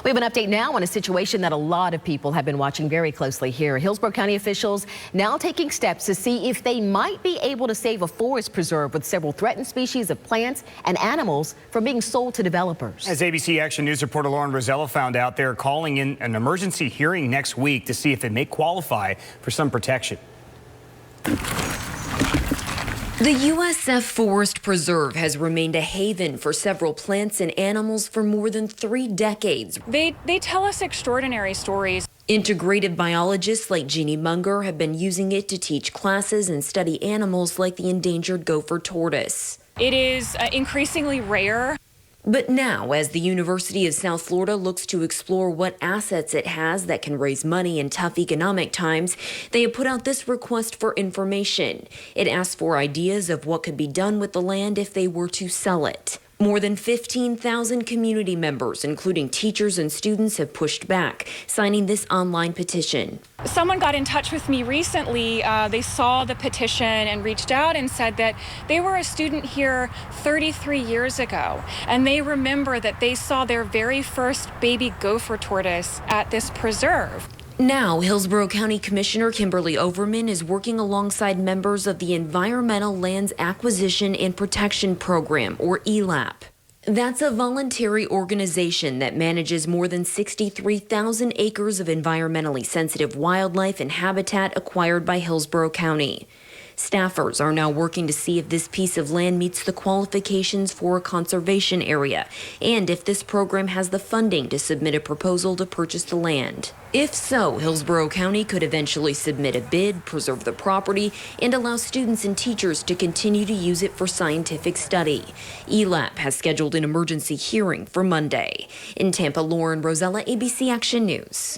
We have an update now on a situation that a lot of people have been watching very closely here. Hillsborough County officials now taking steps to see if they might be able to save a forest preserve with several threatened species of plants and animals from being sold to developers. As ABC Action News reporter Lauren Rosella found out, they're calling in an emergency hearing next week to see if it may qualify for some protection. The USF Forest Preserve has remained a haven for several plants and animals for more than 3 decades. They tell us extraordinary stories. Integrative biologists like Jeannie Munger have been using it to teach classes and study animals like the endangered gopher tortoise. It is increasingly rare. But now, as the University of South Florida looks to explore what assets it has that can raise money in tough economic times, they have put out this request for information. It asks for ideas of what could be done with the land if they were to sell it. More than 15,000 community members, including teachers and students, have pushed back, signing this online petition. Someone got in touch with me recently. They saw the petition and reached out and said that they were a student here 33 years ago, and they remember that they saw their very first baby gopher tortoise at this preserve. Now, Hillsborough County Commissioner Kimberly Overman is working alongside members of the Environmental Lands Acquisition and Protection Program, or ELAP. That's a voluntary organization that manages more than 63,000 acres of environmentally sensitive wildlife and habitat acquired by Hillsborough County. Staffers are now working to see if this piece of land meets the qualifications for a conservation area and if this program has the funding to submit a proposal to purchase the land. If so, Hillsborough County could eventually submit a bid, preserve the property, and allow students and teachers to continue to use it for scientific study. ELAP has scheduled an emergency hearing for Monday. In Tampa, Lauren Rosella, ABC Action News.